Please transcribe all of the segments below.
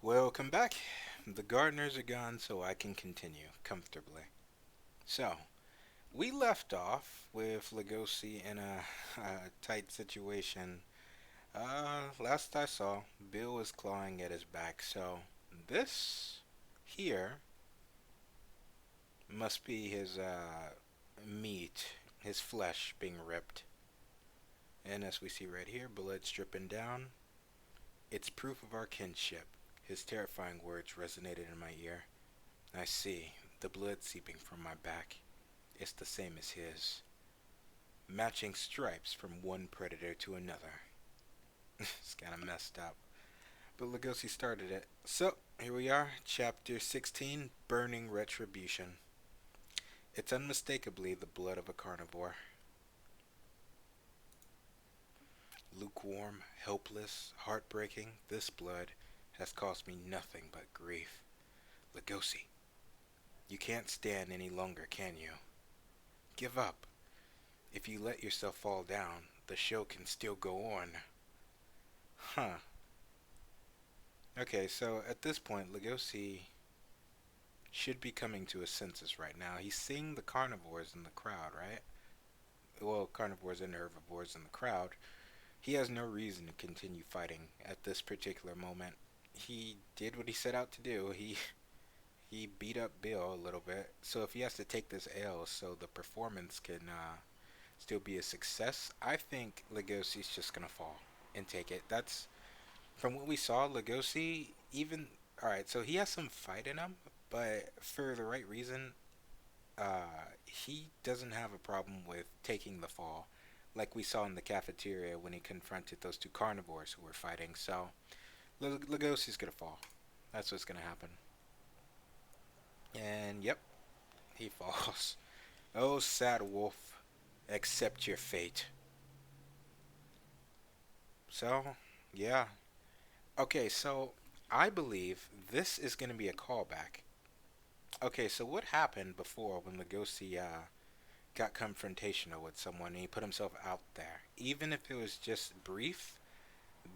Welcome back. The gardeners are gone, so I can continue comfortably. So, we left off with Legosi in a tight situation. Last I saw, Bill was clawing at his back, so this here must be his meat, his flesh being ripped. And as we see right here, blood dripping down, it's proof of our kinship. His terrifying words resonated in my ear. I see, the blood seeping from my back. It's the same as his. Matching stripes from one predator to another. It's kind of messed up. But Lugosi started it. So, here we are, Chapter 16, Burning Retribution. It's unmistakably the blood of a carnivore. Lukewarm, helpless, heartbreaking, this blood has cost me nothing but grief. Lugosi, you can't stand any longer, can you? Give up. If you let yourself fall down, the show can still go on. Huh. Okay, so at this point, Lugosi should be coming to his senses right now. He's seeing the carnivores in the crowd, right? Well, carnivores and herbivores in the crowd. He has no reason to continue fighting at this particular moment. He did what he set out to do. He beat up Bill a little bit. So if he has to take this L so the performance can still be a success, I think Lugosi's just gonna fall and take it. That's from what we saw. Lugosi, even all right. So he has some fight in him, but for the right reason, he doesn't have a problem with taking the fall, like we saw in the cafeteria when he confronted those two carnivores who were fighting. So Lugosi's gonna fall. That's what's gonna happen. And yep, he falls. Oh, sad wolf, accept your fate. So, yeah. Okay, so I believe this is going to be a callback. Okay, so what happened before when Lugosi got confrontational with someone and he put himself out there? Even if it was just brief,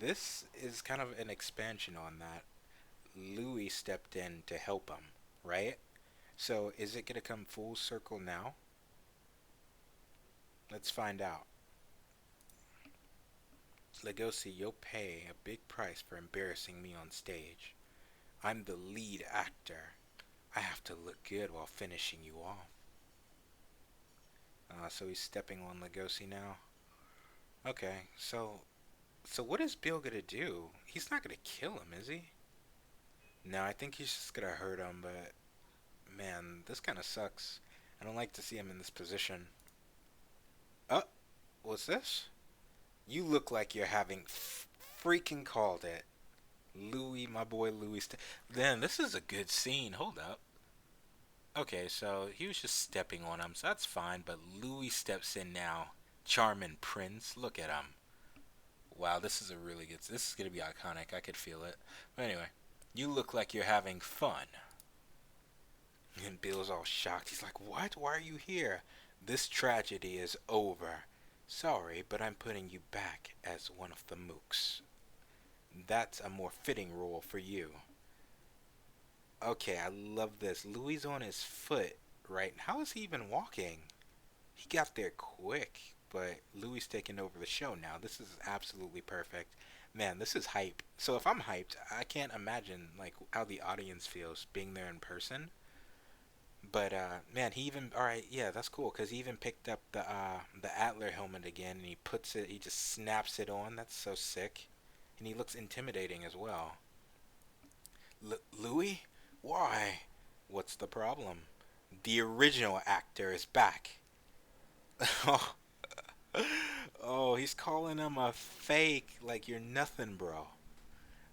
this is kind of an expansion on that. Louis stepped in to help him, right? So is it going to come full circle now? Let's find out. Lugosi, you'll pay a big price for embarrassing me on stage. I'm the lead actor. I have to look good while finishing you off. So he's stepping on Lugosi now. Okay, so what is Bill gonna do? He's not gonna kill him, is he? No, I think he's just gonna hurt him. But man, this kind of sucks. I don't like to see him in this position. Oh, what's this? You look like you're having freaking called it. Louis, my boy Louis. Then this is a good scene. Hold up. Okay, so he was just stepping on him, so that's fine. But Louis steps in now. Charming Prince. Look at him. Wow, this is a really good. This is gonna be iconic. I could feel it. But anyway, you look like you're having fun. And Bill's all shocked. He's like, "What? Why are you here? This tragedy is over. Sorry, but I'm putting you back as one of the mooks. That's a more fitting role for you." Okay, I love this. Louis on his foot, right? How is he even walking? He got there quick, but Louis taking over the show now. This is absolutely perfect. Man, this is hype. So if I'm hyped, I can't imagine like how the audience feels being there in person. But man, he even all right, yeah, that's cool because he even picked up the Adler helmet again and he puts it, he just snaps it on. That's so sick, and he looks intimidating as well. Louis, why? What's the problem? The original actor is back. Oh, oh, he's calling him a fake. Like you're nothing, bro.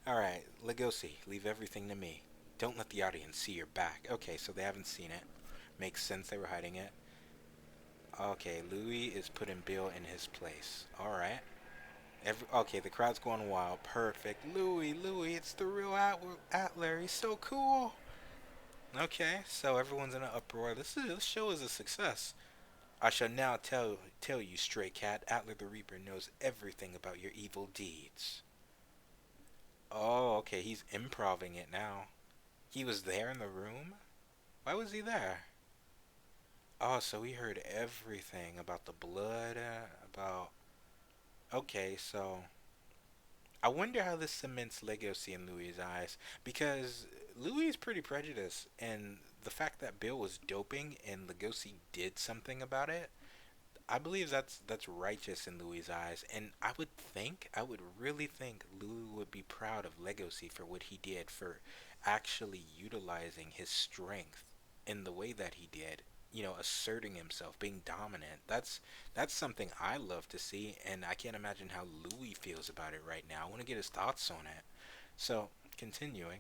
All right, Legosi, leave everything to me. Don't let the audience see your back. Okay, so they haven't seen it. Makes sense they were hiding it. Okay, Louis is putting Bill in his place. All right. Okay, the crowd's going wild. Perfect. Louis, it's the real Atler. He's so cool. Okay, so everyone's in an uproar. This show is a success. I shall now tell you, stray cat. Atler the Reaper knows everything about your evil deeds. Oh, okay. he's improving it now. He was there in the room? Why was he there? Oh, so he heard everything about the blood, about. Okay, so I wonder how this cements Legacy in Louis' eyes because Louis is pretty prejudiced, and the fact that Bill was doping and Legacy did something about it, I believe that's righteous in Louis' eyes, and I would really think Louis would be proud of Legacy for what he did for actually utilizing his strength in the way that he did. You know, asserting himself, being dominant. That's something I love to see, and I can't imagine how Louis feels about it right now. I want to get his thoughts on it. So, continuing.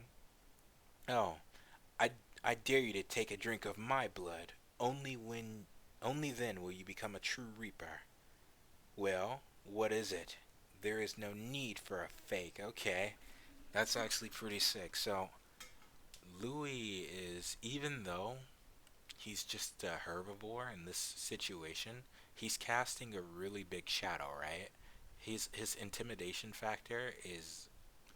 Oh, I I dare you to take a drink of my blood. Only then will you become a true reaper. Well, what is it? There is no need for a fake. Okay, that's actually pretty sick. So Louis is, even though he's just a herbivore in this situation, he's casting a really big shadow, right? His intimidation factor is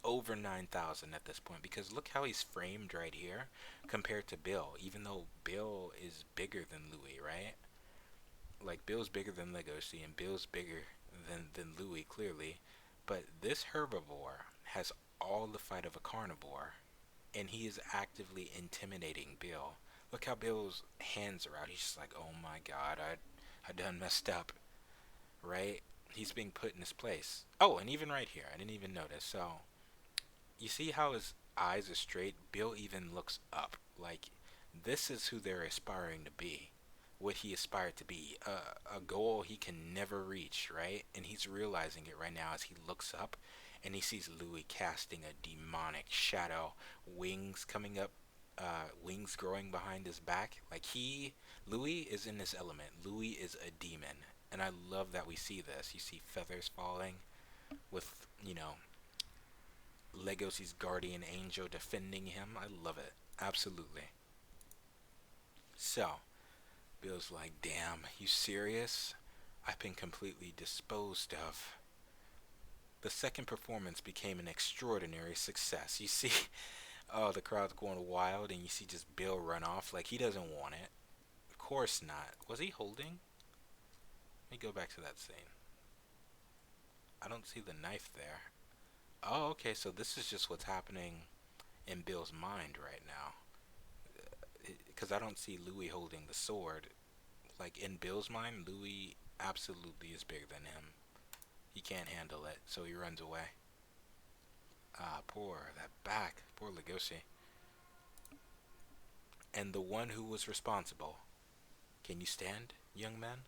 over 9,000 at this point because look how he's framed right here compared to Bill, even though Bill is bigger than Louis, right? Like Bill's bigger than Legoshi and Bill's bigger than Louis clearly, but this herbivore has all the fight of a carnivore and he is actively intimidating Bill. Look how Bill's hands are out. He's just like, "Oh my god, I done messed up." Right? He's being put in his place. Oh, and even right here, I didn't even notice. So, you see how his eyes are straight? Bill even looks up. Like, this is who they're aspiring to be. What he aspired to be. A goal he can never reach, right? And he's realizing it right now as he looks up and he sees Louis casting a demonic shadow, wings coming up, wings growing behind his back. Louis is in his element. Louis is a demon. And I love that we see this. You see feathers falling with, Legosi's guardian angel defending him. I love it. Absolutely. So, Bill's like, damn, you serious? I've been completely disposed of. The second performance became an extraordinary success. You see, oh, the crowd's going wild, and you see just Bill run off like he doesn't want it. Of course not. Was he holding? Let me go back to that scene. I don't see the knife there. Oh, okay, so this is just what's happening in Bill's mind right now. Because I don't see Louis holding the sword. Like in Bill's mind, Louis absolutely is bigger than him. He can't handle it, so he runs away. Ah, poor that back, poor Legoshi. And the one who was responsible, can you stand, young man?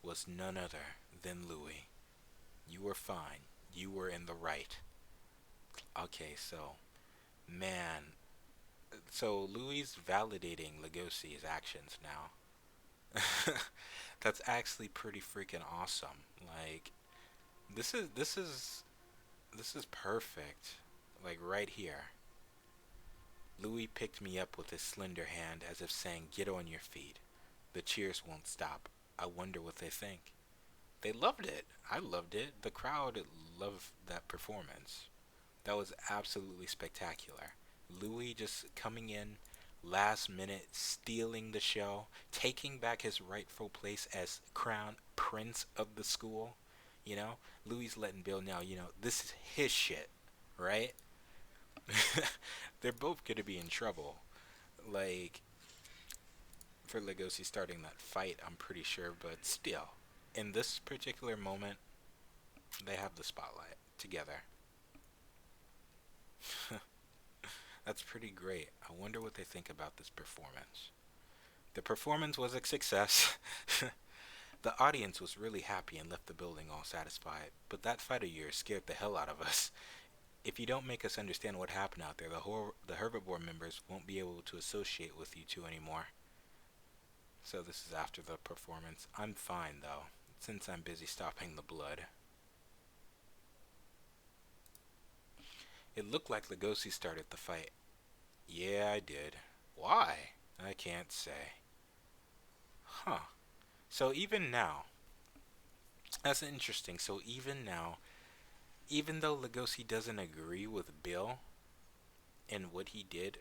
Was none other than Louis. You were fine. You were in the right. Okay, so man, so Louis validating Legosi's actions now. That's actually pretty freaking awesome. Like this is perfect. Like right here. Louis picked me up with his slender hand as if saying, "Get on your feet. The cheers won't stop. I wonder what they think." They loved it. I loved it. The crowd loved that performance. That was absolutely spectacular. Louis just coming in last minute, stealing the show, taking back his rightful place as crown prince of the school. Louis letting Bill know, this is his shit, right? They're both gonna be in trouble. Like, for Legosi starting that fight, I'm pretty sure, but still. In this particular moment, they have the spotlight together. That's pretty great. I wonder what they think about this performance. The performance was a success. The audience was really happy and left the building all satisfied, but that fight of yours scared the hell out of us. If you don't make us understand what happened out there, the herbivore members won't be able to associate with you two anymore. So this is after the performance. I'm fine though, since I'm busy stopping the blood. It looked like Legosi started the fight. Yeah, I did. Why? I can't say. Huh. So even now, that's interesting. So even now, even though Legosi doesn't agree with Bill, and what he did,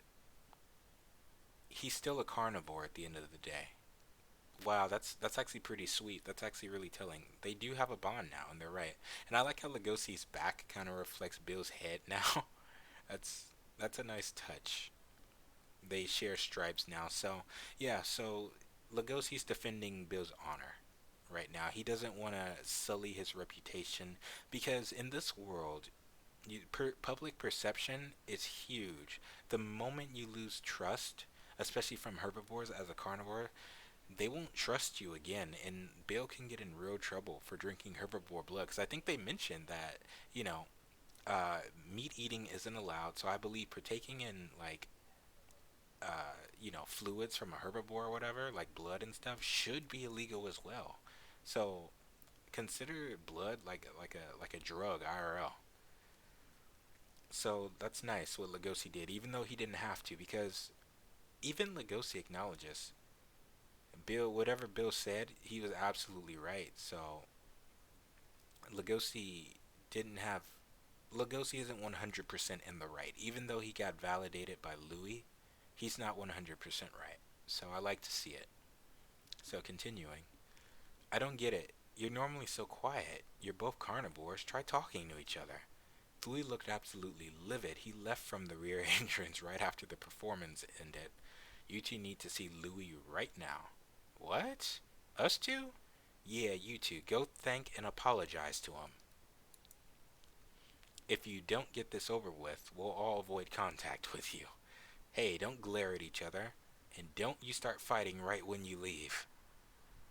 he's still a carnivore at the end of the day. Wow, that's actually pretty sweet. That's actually really telling. They do have a bond now, and they're right. And I like how Lugosi's back kind of reflects Bill's head now. that's that's a nice touch. They share stripes now. So yeah, so Lugosi's defending Bill's honor right now. He doesn't want to sully his reputation because in this world, public perception is huge. The moment you lose trust, especially from herbivores as a carnivore, they won't trust you again, and Bill can get in real trouble for drinking herbivore blood. Because I think they mentioned that you know meat eating isn't allowed. So I believe partaking in like fluids from a herbivore or whatever, like blood and stuff, should be illegal as well. So consider blood like a drug IRL. So that's nice what Lugosi did, even though he didn't have to, because even Lugosi acknowledges Bill, whatever Bill said, he was absolutely right. So Lugosi didn't have Lugosi isn't 100% in the right, even though he got validated by Louis. He's not 100% right. So I like to see it. So continuing, I don't get it. You're normally so quiet. You're both carnivores. Try talking to each other. Louis looked absolutely livid. He left from the rear entrance right after the performance ended. You two need to see Louis right now. What? Us two? Yeah, you two. Go thank and apologize to him. If you don't get this over with, we'll all avoid contact with you. Hey, don't glare at each other. And don't you start fighting right when you leave.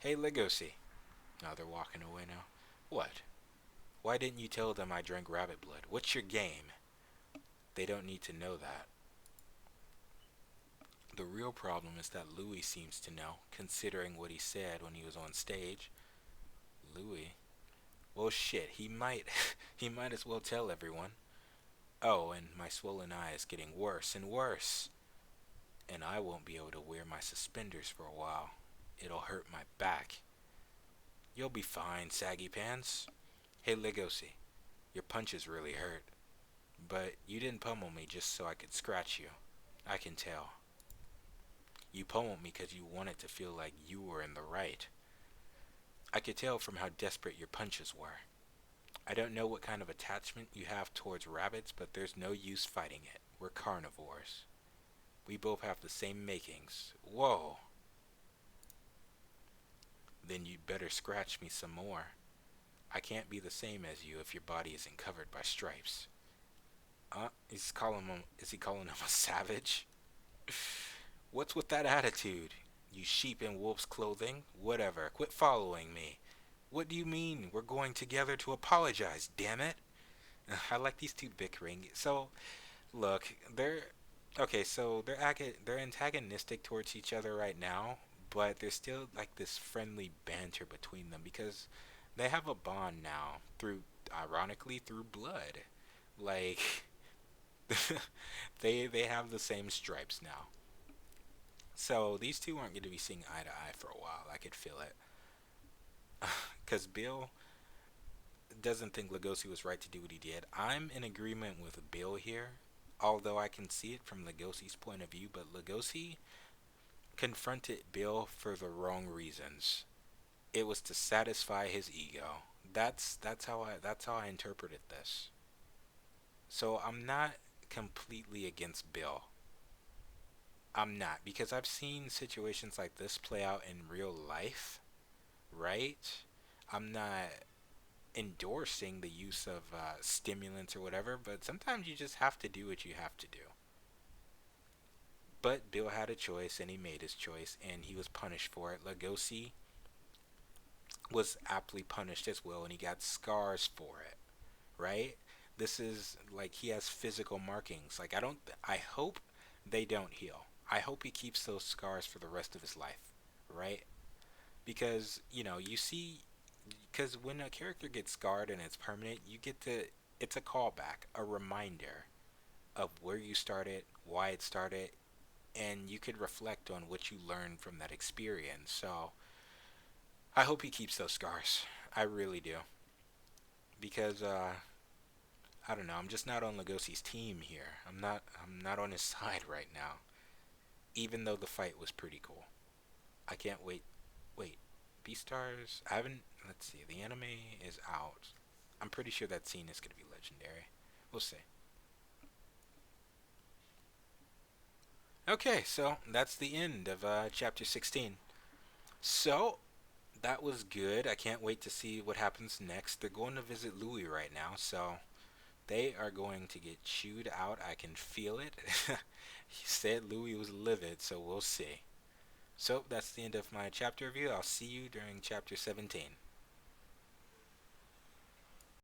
Hey, Legosi. Now they're walking away now. What? Why didn't you tell them I drank rabbit blood? What's your game? They don't need to know that. The real problem is that Louis seems to know, considering what he said when he was on stage. Louis? Well, shit, he might. He might as well tell everyone. Oh, and my swollen eye is getting worse and worse. And I won't be able to wear my suspenders for a while. It'll hurt my back. You'll be fine, saggy pants. Hey, Legosi, your punches really hurt. But you didn't pummel me just so I could scratch you. I can tell. You pummeled me because you wanted to feel like you were in the right. I could tell from how desperate your punches were. I don't know what kind of attachment you have towards rabbits, but there's no use fighting it. We're carnivores. We both have the same makings. Whoa! Then you'd better scratch me some more. I can't be the same as you if your body isn't covered by stripes. Is he calling him a savage? What's with that attitude? You sheep in wolf's clothing? Whatever. Quit following me. What do you mean? We're going together to apologize, damn it. I like these two bickering. So, look, they're antagonistic towards each other right now, but there's still like this friendly banter between them because they have a bond now ironically through blood. Like they have the same stripes now. So these two aren't going to be seeing eye to eye for a while. I could feel it. Because Bill doesn't think Lugosi was right to do what he did. I'm in agreement with Bill here, although I can see it from Lugosi's point of view, but Lugosi confronted Bill for the wrong reasons. It was to satisfy his ego. That's how I interpreted this. So I'm not completely against Bill. I'm not, because I've seen situations like this play out in real life, right? I'm not endorsing the use of stimulants or whatever, but sometimes you just have to do what you have to do. But Bill had a choice, and he made his choice, and he was punished for it. Lugosi was aptly punished as well, and he got scars for it, right? This is like he has physical markings. Like I hope they don't heal. I hope he keeps those scars for the rest of his life, right? Because you see, because when a character gets scarred and it's permanent, you get to it's a callback, a reminder of where you started, why it started, and you could reflect on what you learned from that experience. So I hope he keeps those scars. I really do, because I don't know. I'm just not on Lugosi's team here. I'm not on his side right now. Even though the fight was pretty cool. I can't wait. Wait, Beastars? I haven't. Let's see. The anime is out. I'm pretty sure that scene is gonna be legendary. We'll see. Okay, so that's the end of chapter 16. So that was good. I can't wait to see what happens next. They're going to visit Louis right now, so they are going to get chewed out. I can feel it. He said Louis was livid, so we'll see. So that's the end of my chapter review. I'll see you during chapter 17.